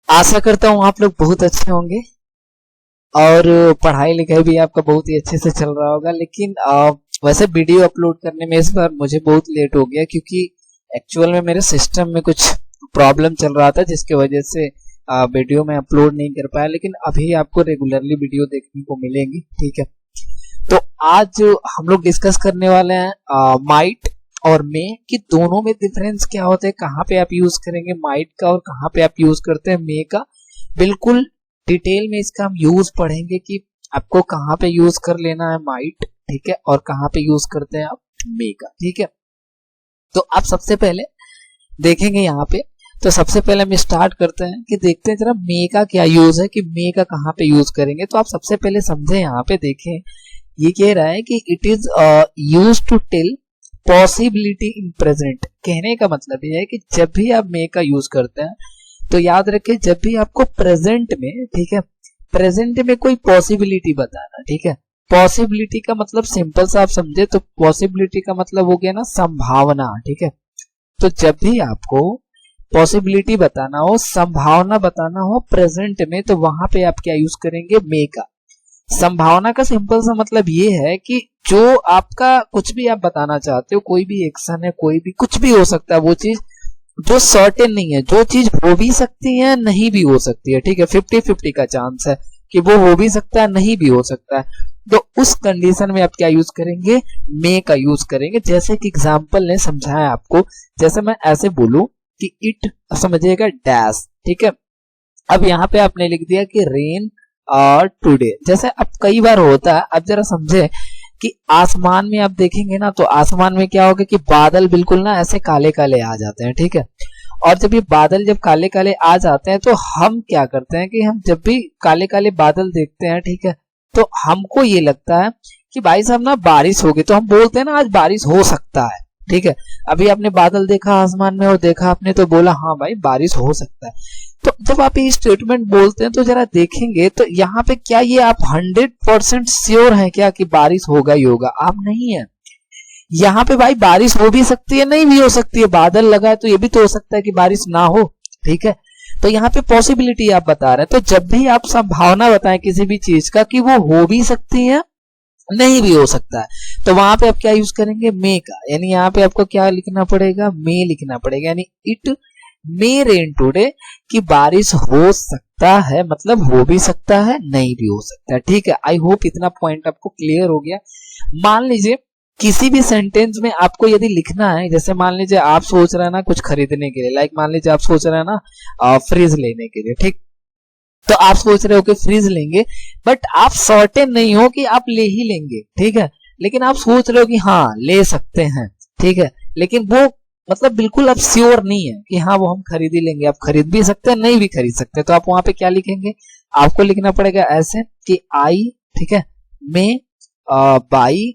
आशा करता हूँ आप लोग बहुत अच्छे होंगे और पढ़ाई लिखाई भी आपका बहुत ही अच्छे से चल रहा होगा। लेकिन वैसे वीडियो अपलोड करने में इस बार मुझे बहुत लेट हो गया, क्योंकि एक्चुअल में मेरे सिस्टम में कुछ प्रॉब्लम चल रहा था, जिसके वजह से वीडियो में अपलोड नहीं कर पाया। लेकिन अभी आपको रेगुलरली वीडियो देखने को मिलेंगी, ठीक है। तो आज हम लोग डिस्कस करने वाले हैं माइट और मे कि दोनों में डिफरेंस क्या होता है, कहाँ पे आप यूज करेंगे माइट का और कहाँ पे आप यूज करते हैं मे का। बिल्कुल डिटेल में इसका हम यूज पढ़ेंगे कि आपको कहाँ पे यूज कर लेना है माइट, ठीक है, और कहाँ पे यूज करते हैं आप मे का, ठीक है। तो आप सबसे पहले देखेंगे यहाँ पे, तो सबसे पहले हम स्टार्ट करते हैं कि देखते हैं जरा मे का क्या यूज है, कि मे का कहाँ पे यूज करेंगे। तो आप सबसे पहले समझे, यहाँ पे देखें ये कह रहा है कि it is use to tell possibility in present. कहने का मतलब ये है कि जब भी आप मे का यूज करते हैं तो याद रखें, जब भी आपको प्रेजेंट में, ठीक है, प्रेजेंट में कोई पॉसिबिलिटी बताना, ठीक है। पॉसिबिलिटी का मतलब सिंपल सा आप समझे तो पॉसिबिलिटी का मतलब हो गया ना संभावना, ठीक है। तो जब भी आपको पॉसिबिलिटी बताना हो, संभावना बताना हो प्रेजेंट में, तो वहां पे आप क्या यूज करेंगे, मे का। संभावना का सिंपल सा मतलब ये है कि जो आपका कुछ भी आप बताना चाहते हो, कोई भी एक्शन है, कोई भी कुछ भी हो सकता है, वो चीज जो सर्टेन नहीं है, जो चीज हो भी सकती है नहीं भी हो सकती है, ठीक है। 50-50 का चांस है कि वो हो भी सकता है नहीं भी हो सकता है। तो उस कंडीशन में आप क्या यूज करेंगे, मे का यूज करेंगे। जैसे कि एग्जाम्पल ने समझाया आपको, जैसे मैं ऐसे बोलूं कि इट समझिएगा डैश, ठीक है। अब यहाँ पे आपने लिख दिया कि रेन और टुडे। जैसे अब कई बार होता है, अब जरा समझे कि आसमान में आप देखेंगे ना, तो आसमान में क्या होगा कि बादल बिल्कुल ना ऐसे काले काले आ जाते हैं, ठीक है। और जब ये बादल जब काले काले आ जाते हैं तो हम क्या करते हैं कि हम जब भी काले काले बादल देखते हैं, ठीक है, तो हमको ये लगता है कि भाई साहब ना बारिश होगी, तो हम बोलते हैं ना आज बारिश हो सकता है, ठीक है। अभी आपने बादल देखा आसमान में और देखा आपने, तो बोला हाँ भाई बारिश हो सकता है। तो जब आप ये स्टेटमेंट बोलते हैं तो जरा देखेंगे तो यहाँ पे क्या ये आप 100% श्योर हैं क्या कि बारिश होगा ही होगा? आप नहीं है। यहाँ पे भाई बारिश हो भी सकती है, नहीं भी हो सकती है। बादल लगा है तो ये भी तो हो सकता है कि बारिश ना हो, ठीक है। तो यहाँ पे पॉसिबिलिटी आप बता रहे हैं। तो जब भी आप संभावना बताएं किसी भी चीज का कि वो हो भी सकती है नहीं भी हो सकता है, तो वहां पे आप क्या यूज करेंगे, मे का। यानी यहाँ पे आपको क्या लिखना पड़ेगा, मे लिखना पड़ेगा। यानी इट मे रेन टुडे, कि बारिश हो सकता है मतलब हो भी सकता है नहीं भी हो सकता है, ठीक है। आई होप इतना पॉइंट आपको क्लियर हो गया। मान लीजिए किसी भी सेंटेंस में आपको यदि लिखना है, जैसे मान लीजिए आप सोच रहे हैं ना कुछ खरीदने के लिए, लाइक मान लीजिए आप सोच रहे हैं ना फ्रिज लेने के लिए, ठीक। तो आप सोच रहे हो कि फ्रिज लेंगे, बट आप सर्टेन नहीं हो कि आप ले ही लेंगे, ठीक है। लेकिन आप सोच रहे हो कि हाँ ले सकते हैं, ठीक है। लेकिन वो मतलब बिल्कुल आप श्योर नहीं है कि हाँ वो हम खरीद ही लेंगे। आप खरीद भी सकते हैं नहीं भी खरीद सकते। तो आप वहां पे क्या लिखेंगे, आपको लिखना पड़ेगा ऐसे कि आई, ठीक है, मे बाई,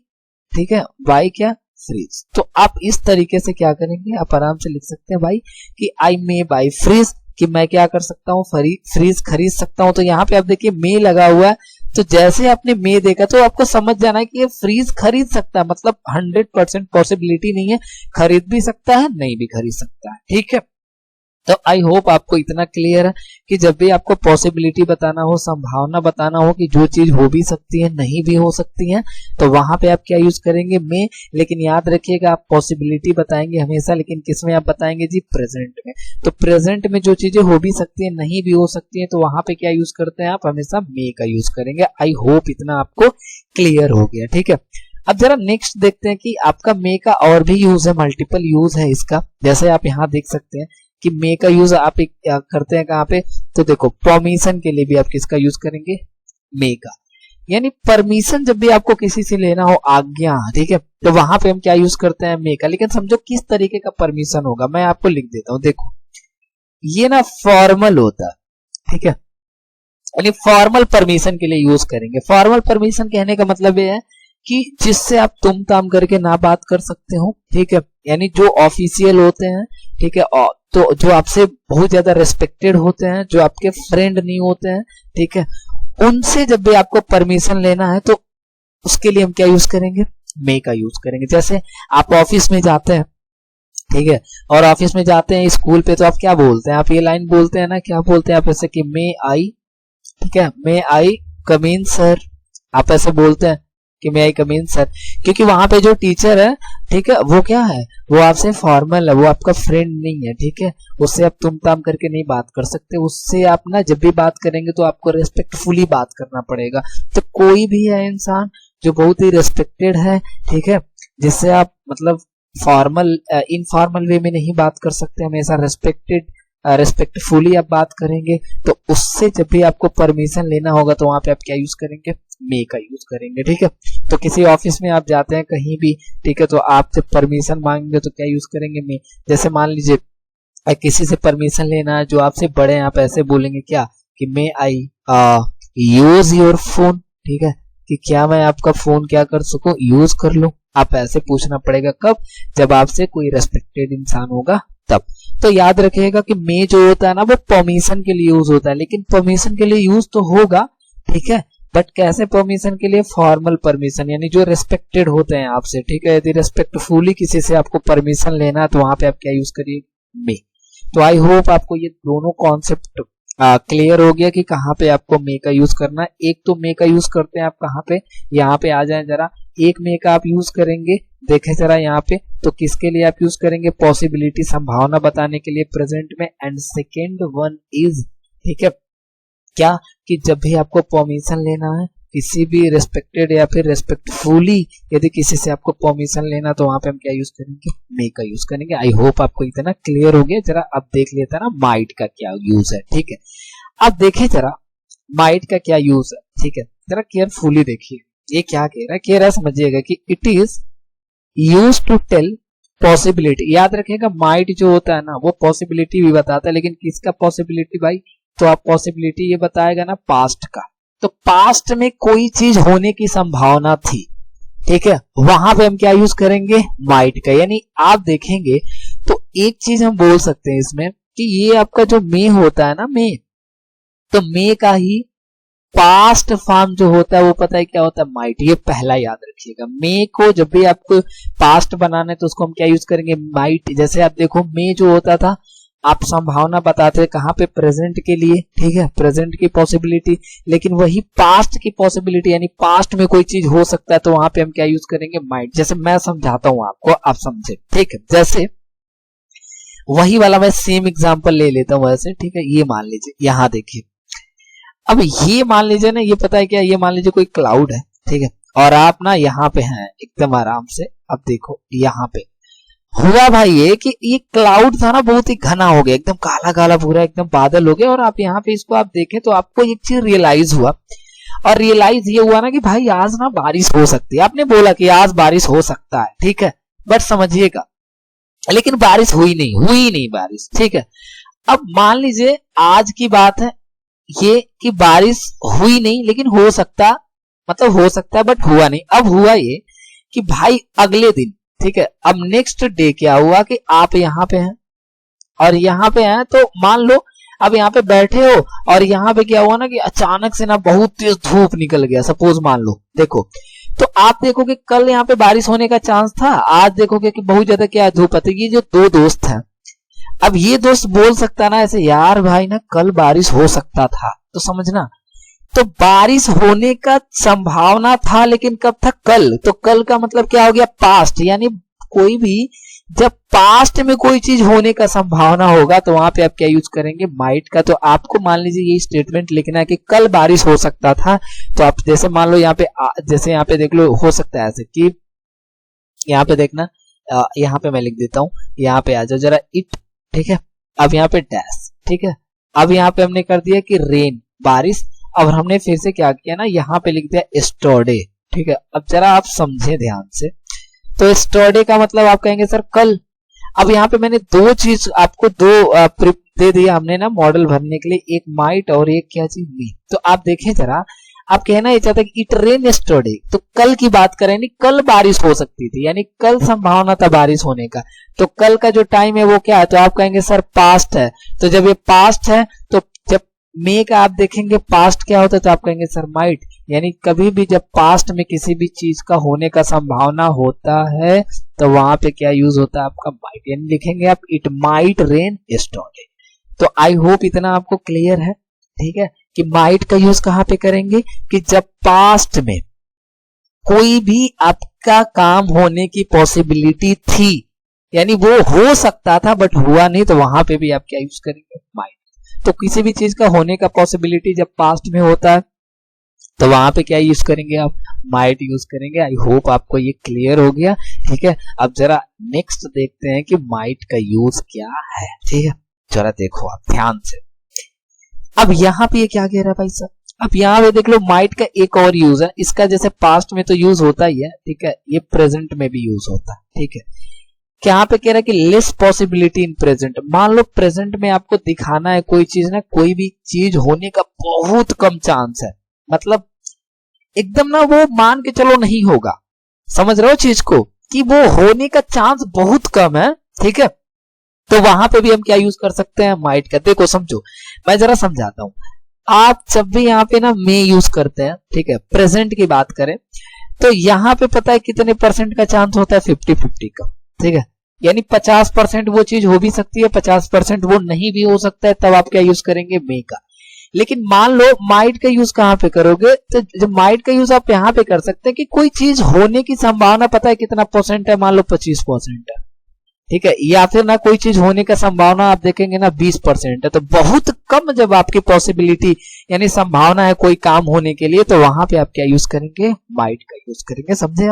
ठीक है, बाई क्या, फ्रिज। तो आप इस तरीके से क्या करेंगे, आप आराम से लिख सकते हैं भाई कि आई मे बाई फ्रिज, कि मैं क्या कर सकता हूँ, फ्रिज खरीद सकता हूँ। तो यहाँ पे आप देखिए मे लगा हुआ है, तो जैसे आपने मे देखा तो आपको समझ जाना है कि ये फ्रीज खरीद सकता है, मतलब 100% पॉसिबिलिटी नहीं है, खरीद भी सकता है नहीं भी खरीद सकता है, ठीक है। तो आई होप आपको इतना क्लियर है कि जब भी आपको पॉसिबिलिटी बताना हो, संभावना बताना हो कि जो चीज हो भी सकती है नहीं भी हो सकती है, तो वहां पे आप क्या यूज करेंगे, मे। लेकिन याद रखिएगा आप पॉसिबिलिटी बताएंगे हमेशा, लेकिन किस में आप बताएंगे जी, प्रेजेंट में। तो प्रेजेंट में जो चीजें हो भी सकती है नहीं भी हो सकती है, तो वहां पे क्या यूज करते हैं आप, हमेशा मे का यूज करेंगे। आई होप इतना आपको क्लियर हो गया, ठीक है। अब जरा नेक्स्ट देखते हैं कि आपका मे का और भी यूज है, मल्टीपल यूज है इसका। जैसे आप यहाँ देख सकते हैं कि मे का यूज आप करते हैं कहाँ पे, तो देखो परमिशन के लिए भी आप किसका यूज करेंगे, मे का। यानी परमिशन जब भी आपको किसी से लेना हो, आज्ञा, ठीक है, तो वहां पे हम क्या यूज करते हैं, मे का। लेकिन समझो किस तरीके का परमिशन होगा, मैं आपको लिख देता हूं। देखो ये ना फॉर्मल होता है, ठीक है, यानी फॉर्मल परमिशन के लिए यूज करेंगे। फॉर्मल परमिशन कहने का मतलब ये है कि जिससे आप तुम ताम करके ना बात कर सकते हो, ठीक है। यानी जो ऑफिशियल होते हैं, ठीक है, तो जो आपसे बहुत ज्यादा रेस्पेक्टेड होते हैं, जो आपके फ्रेंड नहीं होते हैं, ठीक है, उनसे जब भी आपको परमिशन लेना है तो उसके लिए हम क्या यूज करेंगे, मे का यूज करेंगे। जैसे आप ऑफिस में जाते हैं, ठीक है। और ऑफिस में जाते हैं, स्कूल पे, तो आप क्या बोलते हैं, आप ये लाइन बोलते हैं ना, क्या बोलते हैं आप ऐसे कि मे आई, ठीक है, मे आई कम इन सर, आप ऐसे बोलते हैं कि मे आई कम इन सर, क्योंकि वहां पे जो टीचर है, ठीक है, वो क्या है, वो आपसे फॉर्मल है, वो आपका फ्रेंड नहीं है, ठीक है, उससे आप तुम ताम करके नहीं बात कर सकते, उससे आप ना जब भी बात करेंगे तो आपको रेस्पेक्टफुली बात करना पड़ेगा। तो कोई भी है इंसान जो बहुत ही रेस्पेक्टेड है, ठीक है, जिससे आप मतलब फॉर्मल इनफॉर्मल वे में नहीं बात कर सकते, हमेशा रेस्पेक्टफुली आप बात करेंगे, तो उससे जब भी आपको परमिशन लेना होगा तो वहां पे आप क्या यूज करेंगे, मे का यूज करेंगे, ठीक है। तो किसी ऑफिस में आप जाते हैं कहीं भी, ठीक है, तो आप जब परमिशन मांगेंगे तो क्या यूज करेंगे, मे। जैसे मान लीजिए किसी से परमिशन लेना है जो आपसे बड़े हैं, आप ऐसे बोलेंगे क्या कि मे आई यूज योर फोन, ठीक है, कि क्या मैं आपका फोन क्या कर सकूं, यूज कर लूं, आप ऐसे पूछना पड़ेगा। कब, जब आपसे कोई रेस्पेक्टेड इंसान होगा तब। तो याद रखिएगा कि मे जो होता है ना, वो परमिशन के लिए यूज होता है, लेकिन परमिशन के लिए यूज तो होगा, ठीक है, बट कैसे परमिशन के लिए, फॉर्मल परमिशन, यानी जो रेस्पेक्टेड होते हैं आपसे, ठीक है, यदि रेस्पेक्टफुली किसी से आपको परमिशन लेना है तो वहां पे आप क्या यूज करिए, मे। तो आई होप आपको ये दोनों कॉन्सेप्ट क्लियर हो गया कि कहाँ पे आपको मे का यूज करना है। एक तो मे का यूज करते हैं आप कहाँ पे, यहाँ पे आ जाए जरा, एक मे का आप यूज करेंगे, देखें जरा यहाँ पे, तो किसके लिए आप यूज करेंगे, पॉसिबिलिटी, संभावना बताने के लिए प्रेजेंट में। एंड सेकेंड वन इज, ठीक है, क्या, कि जब भी आपको परमिशन लेना है किसी भी रेस्पेक्टेड या फिर रेस्पेक्टफुली यदि किसी से आपको परमिशन लेना, तो वहां पे हम क्या यूज करेंगे, मे का यूज करेंगे। आई होप आपको इतना क्लियर हो गया। जरा अब देख लेते हैं ना माइट का क्या यूज है, ठीक है। अब देखें जरा माइट का क्या यूज है, ठीक है, जरा केयरफुली देखिए ये क्या कह रहा है, कह रहा है समझिएगा कि it is use to tell possibility. याद रखिएगा माइट जो होता है ना, वो पॉसिबिलिटी भी बताता है, लेकिन किसका पॉसिबिलिटी भाई, तो आप पॉसिबिलिटी ये बताएगा ना पास्ट का, तो पास्ट में कोई चीज होने की संभावना थी, ठीक है, वहां पे हम क्या यूज करेंगे, माइट का। यानी आप देखेंगे तो एक चीज हम बोल सकते हैं इसमें कि ये आपका जो मे होता है ना, मे, तो मे का ही पास्ट फॉर्म जो होता है वो पता है क्या होता है, माइट। ये पहला याद रखिएगा, मे को जब भी आपको पास्ट बनाना है तो उसको हम क्या यूज करेंगे, माइट। जैसे आप देखो मे जो होता था, आप संभावना बताते हैं कहां पे, प्रेजेंट के लिए, ठीक है, प्रेजेंट की पॉसिबिलिटी, लेकिन वही पास्ट की पॉसिबिलिटी, यानी पास्ट में कोई चीज हो सकता है, तो वहां पे हम क्या यूज करेंगे, माइट। जैसे मैं समझाता हूं आपको, आप समझे, ठीक है। जैसे वही वाला मैं सेम एग्जांपल ले लेता हूं वैसे, ठीक है। ये मान लीजिए, यहां देखिए, अब ये मान लीजिए ना, ये पता है क्या, ये मान लीजिए कोई क्लाउड है, ठीक है, और आप ना यहाँ पे हैं एकदम आराम से। अब देखो यहाँ पे हुआ भाई ये कि ये क्लाउड था ना, बहुत ही घना हो गया, एकदम काला काला पूरा एकदम बादल हो गया, और आप यहाँ पे इसको आप देखें तो आपको एक चीज रियलाइज हुआ, और रियलाइज ये हुआ ना कि भाई आज ना बारिश हो सकती है। आपने बोला कि आज बारिश हो सकता है, ठीक है, बट समझिएगा, लेकिन बारिश हुई नहीं बारिश, ठीक है। अब मान लीजिए आज की बात है ये कि बारिश हुई नहीं, लेकिन हो सकता, मतलब हो सकता है बट हुआ नहीं। अब हुआ ये कि भाई अगले दिन, ठीक है, अब नेक्स्ट डे क्या हुआ कि आप यहाँ पे हैं और यहाँ पे हैं, तो मान लो अब यहाँ पे बैठे हो और यहाँ पे क्या हुआ ना कि अचानक से ना बहुत तेज धूप निकल गया, सपोज मान लो, देखो, तो आप देखोगे कल यहाँ पे बारिश होने का चांस था, आज देखोगे कि बहुत ज्यादा क्या धूप है। तो ये जो दो दोस्त हैं, अब ये दोस्त बोल सकता ना ऐसे, यार भाई ना कल बारिश हो सकता था, तो समझना, तो बारिश होने का संभावना था, लेकिन कब था, कल। तो कल का मतलब क्या हो गया, पास्ट। यानी कोई भी जब पास्ट में कोई चीज होने का संभावना होगा तो वहां पे आप क्या यूज करेंगे, माइट का। तो आपको मान लीजिए ये स्टेटमेंट लिखना है कि कल बारिश हो सकता था, तो आप जैसे मान लो यहाँ पे, जैसे यहाँ पे देख लो, हो सकता है ऐसे कि यहाँ पे देखना, यहाँ पे मैं लिख देता हूं, यहाँ पे आ जाओ जरा, इट, ठीक है, अब यहाँ पे डैश, ठीक है, अब यहाँ पे हमने कर दिया कि रेन, बारिश। अब हमने फिर से क्या किया ना, यहाँ पे लिख दिया एस्टरडे, ठीक है। अब जरा आप समझे ध्यान से, तो एस्टरडे का मतलब आप कहेंगे सर कल। अब यहाँ पे मैंने दो चीज आपको दे दिया हमने ना मॉडल भरने के लिए, एक माइट और एक क्या चीज, मी। तो आप देखें जरा, आप कहना ये चाहते कि इट रेन एस्टरडे, तो कल की बात करें, नहीं कल बारिश हो सकती थी, यानी कल संभावना था बारिश होने का। तो कल का जो टाइम है वो क्या है, तो आप कहेंगे सर पास्ट है। तो जब ये पास्ट है तो जब मे का आप देखेंगे पास्ट क्या होता है तो आप कहेंगे सर माइट, यानी कभी भी जब पास्ट में किसी भी चीज का होने का संभावना होता है तो वहां पे क्या यूज होता है आपका माइट, यानी लिखेंगे आप इट माइट रेन स्टोडे। तो आई होप इतना आपको क्लियर है, ठीक है, कि माइट का यूज कहां पे करेंगे कि जब पास्ट में कोई भी आपका काम होने की पॉसिबिलिटी थी, यानी वो हो सकता था बट हुआ नहीं, तो वहां पे भी आप क्या यूज करेंगे माइट। तो किसी भी चीज का होने का पॉसिबिलिटी जब पास्ट में होता है तो वहां पे क्या यूज करेंगे आप माइट यूज करेंगे। आई होप आपको ये क्लियर हो गया, ठीक है। अब जरा नेक्स्ट देखते हैं कि माइट का यूज क्या है, ठीक है, जरा देखो आप ध्यान से। अब यहाँ पे ये क्या कह रहा है भाई साहब, अब यहाँ पे देख लो माइट का एक और यूज है, इसका जैसे पास्ट में तो यूज होता ही है, ठीक है, ये प्रेजेंट में भी यूज होता है, ठीक है। क्या पे कह रहा है कि लेस पॉसिबिलिटी इन प्रेजेंट, मान लो प्रेजेंट में आपको दिखाना है कोई चीज ना, कोई भी चीज होने का बहुत कम चांस है, मतलब एकदम ना वो मान के चलो नहीं होगा, समझ रहे हो चीज को कि वो होने का चांस बहुत कम है, ठीक है। तो वहां पे भी हम क्या यूज कर सकते हैं माइट का। देखो समझो, मैं जरा समझाता हूं। आप जब भी यहाँ पे ना मे यूज करते हैं, ठीक है, प्रेजेंट की बात करें तो यहाँ पे पता है कितने परसेंट का चांस होता है, 50-50 का, ठीक है, यानी 50% वो चीज हो भी सकती है, 50% वो नहीं भी हो सकता है, तब आप क्या यूज करेंगे मे का। लेकिन मान लो माइट का यूज कहां पे करोगे, तो जब माइट का यूज आप यहां पे कर सकते हैं कि कोई चीज होने की संभावना पता है कितना परसेंट है, मान लो 25% है, ठीक है, या फिर ना कोई चीज होने का संभावना आप देखेंगे ना 20% है, तो बहुत कम जब आपकी पॉसिबिलिटी यानी संभावना है कोई काम होने के लिए, तो वहां पे आप क्या यूज करेंगे माइट का यूज करेंगे। समझे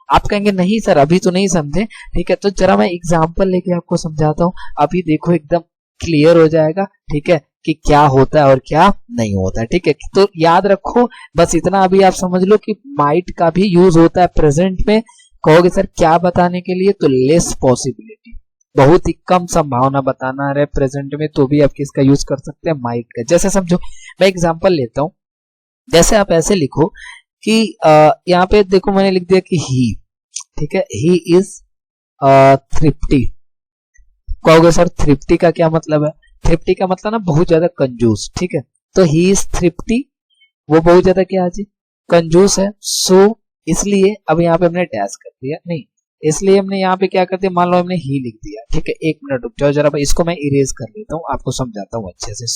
आप कहेंगे नहीं सर अभी तो नहीं समझे, ठीक है, तो जरा मैं एग्जांपल लेके आपको समझाता हूं, अभी देखो एकदम क्लियर हो जाएगा, ठीक है, कि क्या होता है और क्या नहीं होता है, ठीक है। तो याद रखो बस इतना अभी आप समझ लो कि माइट का भी यूज होता है प्रेजेंट में। कहोगे सर क्या बताने के लिए, तो लेस पॉसिबिलिटी, बहुत ही कम संभावना बताना है प्रेजेंट में, तो भी आप किसका यूज कर सकते हैं माइट का। जैसे समझो मैं एग्जांपल लेता हूं, जैसे आप ऐसे लिखो कि यहाँ पे देखो मैंने लिख दिया कि ही, ठीक है, ही इज थ्रिफ्टी। कहोगे सर थ्रिफ्टी का क्या मतलब है, थ्रिफ्टी का मतलब ना बहुत ज्यादा कंजूस, ठीक है, तो ही इज थ्रिफ्टी, वो बहुत ज्यादा क्या है जी कंजूस है। सो इसलिए अब यहाँ पे हमने डैश कर दिया, नहीं इसलिए हमने यहाँ पे क्या कर दिया, मान लो हमने ही लिख दिया, ठीक है। एक मिनट रुक जाओ जरा, इसको मैं इरेज कर लेता हूँ, आपको समझाता हूँ अच्छे से।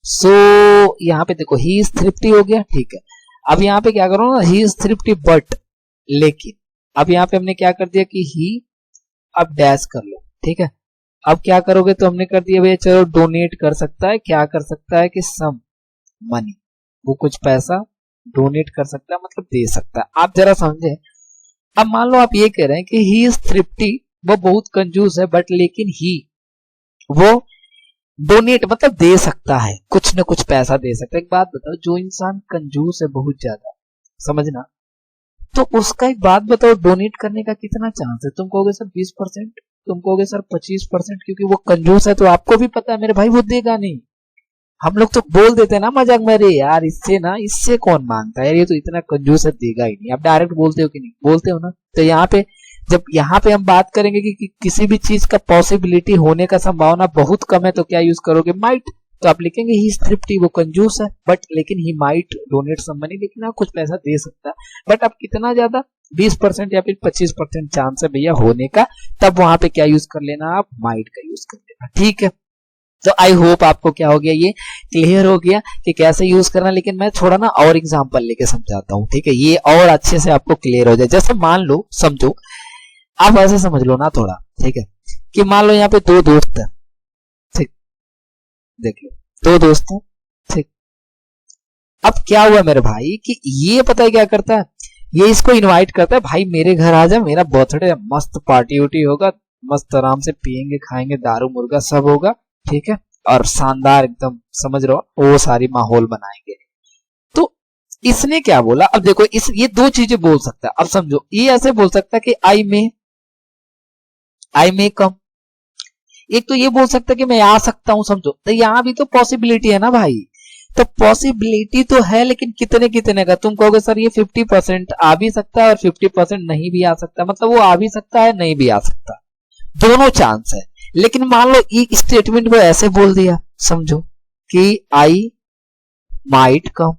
सो यहाँ पे देखो ही इज थ्रिफ्टी हो गया, ठीक है। अब यहाँ पे क्या करो ना, ही इज थ्रिफ्टी बट, लेकिन अब यहाँ पे हमने क्या कर दिया कि ही, अब डैश कर लो, ठीक है। अब क्या करोगे, तो हमने कर दिया भैया चलो डोनेट कर सकता है, क्या कर सकता है कि सम मनी, वो कुछ पैसा डोनेट कर सकता है, मतलब दे सकता है। आप जरा समझे, अब मान लो आप ये कह रहे हैं कि ही इज थ्रिफ्टी, वो बहुत कंजूस है, बट लेकिन ही वो डोनेट मतलब दे सकता है, कुछ न कुछ पैसा दे सकता है। एक बात बताओ, जो इंसान कंजूस है बहुत ज्यादा, समझना, तो उसका एक बात बताओ डोनेट करने का कितना चांस है। तुम कहोगे सर 20%, तुम कहोगे सर 25%, क्योंकि वो कंजूस है, तो आपको भी पता है मेरे भाई वो देगा नहीं। हम लोग तो बोल देते हैं ना मजाक में, अरे यार इससे कौन मांगता है, ये तो इतना कंजूस है देगा ही नहीं। आप डायरेक्ट बोलते हो कि नहीं बोलते हो ना। तो यहाँ पे जब यहाँ पे हम बात करेंगे कि किसी भी चीज का पॉसिबिलिटी होने का संभावना बहुत कम है, तो क्या यूज करोगे माइट। तो आप लिखेंगे ही इज थ्रिफ्टी, वो कंजूस है, बट लेकिन he might donate some money, लेकिन आप कुछ पैसा दे सकता है, बट अब कितना ज्यादा 20% या फिर 25% चांस है भैया होने का, तब वहां पे क्या यूज कर लेना, आप माइट का यूज कर लेना, ठीक है। तो आई होप आपको क्या हो गया, ये क्लियर हो गया कि कैसे यूज करना। लेकिन मैं थोड़ा ना और एग्जांपल लेके समझाता हूँ, ठीक है, ये और अच्छे से आपको क्लियर हो जाए। जैसे मान लो, समझो, आप ऐसे समझ लो ना थोड़ा, ठीक है, कि मान लो यहाँ पे दो दोस्त हैं, ठीक, देख लो दो दोस्त हैं, ठीक। अब क्या हुआ मेरे भाई कि ये पता है क्या करता है, ये इसको इनवाइट करता है, भाई मेरे घर आ जा, मेरा बर्थडे, मस्त पार्टी उटी होगा, मस्त आराम से पियेंगे खाएंगे, दारू मुर्गा सब होगा, ठीक है, और शानदार एकदम समझ रहे हो वो सारी माहौल बनाएंगे। तो इसने क्या बोला, अब देखो ये दो चीजें बोल सकता है। अब समझो ये ऐसे बोल सकता है कि आई मे कम, एक तो ये बोल सकता है कि मैं आ सकता हूं, समझो, तो यहां भी तो पॉसिबिलिटी है ना भाई। तो पॉसिबिलिटी तो है, लेकिन कितने कितने का, तुम कहोगे सर ये 50% आ भी सकता है और 50% नहीं भी आ सकता, मतलब वो आ भी सकता है नहीं भी आ सकता। दोनों चांस है। लेकिन मान लो एक स्टेटमेंट को ऐसे बोल दिया, समझो कि आई माइट कम।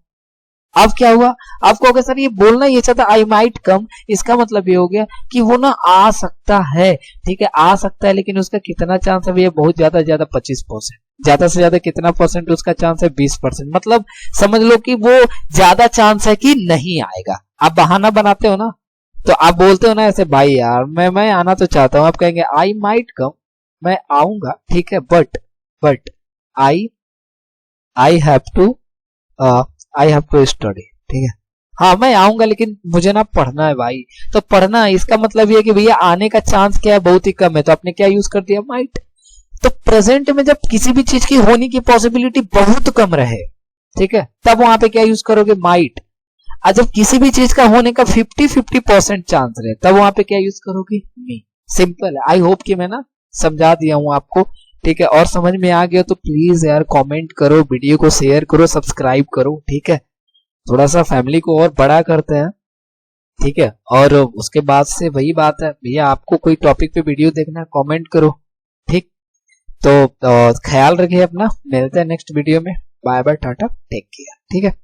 अब क्या हुआ, आपको अगर सर ये बोलना ये चाहता आई माइट कम, इसका मतलब ये हो गया कि वो ना आ सकता है। ठीक है, आ सकता है, लेकिन उसका कितना चांस है भैया, बहुत ज्यादा ज्यादा 25%, ज्यादा से ज्यादा कितना परसेंट उसका चांस है, 20%। मतलब समझ लो कि वो ज्यादा चांस है कि नहीं आएगा। आप बहाना बनाते हो ना, तो आप बोलते हो ना ऐसे, भाई यार मैं आना तो चाहता हूं, आप कहेंगे आई माइट कम, मैं आऊंगा, ठीक है, but I I have to I have to study. ठीक है, हाँ मैं आऊंगा लेकिन मुझे ना पढ़ना है भाई। तो पढ़ना है, इसका मतलब ये है कि भैया आने का चांस क्या है, बहुत ही कम है, तो आपने क्या यूज कर दिया, माइट। तो प्रेजेंट में जब किसी भी चीज की होने की पॉसिबिलिटी बहुत कम रहे, ठीक है, तब वहां पे क्या यूज करोगे, माइट। और जब किसी भी चीज का होने का 50-50% चांस रहे, तब वहां पे क्या यूज करोगे, मी। सिंपल है। आई होप कि मैं ना समझा दिया हूं आपको। ठीक है, और समझ में आ गया तो प्लीज यार कमेंट करो, वीडियो को शेयर करो, सब्सक्राइब करो। ठीक है, थोड़ा सा फैमिली को और बड़ा करते हैं। ठीक है, और उसके बाद से वही बात है भैया, आपको कोई टॉपिक पे वीडियो देखना है कमेंट करो। ठीक, तो ख्याल रखिए अपना, मिलते हैं नेक्स्ट वीडियो में। Bye bye, tata, take care. ठीक है।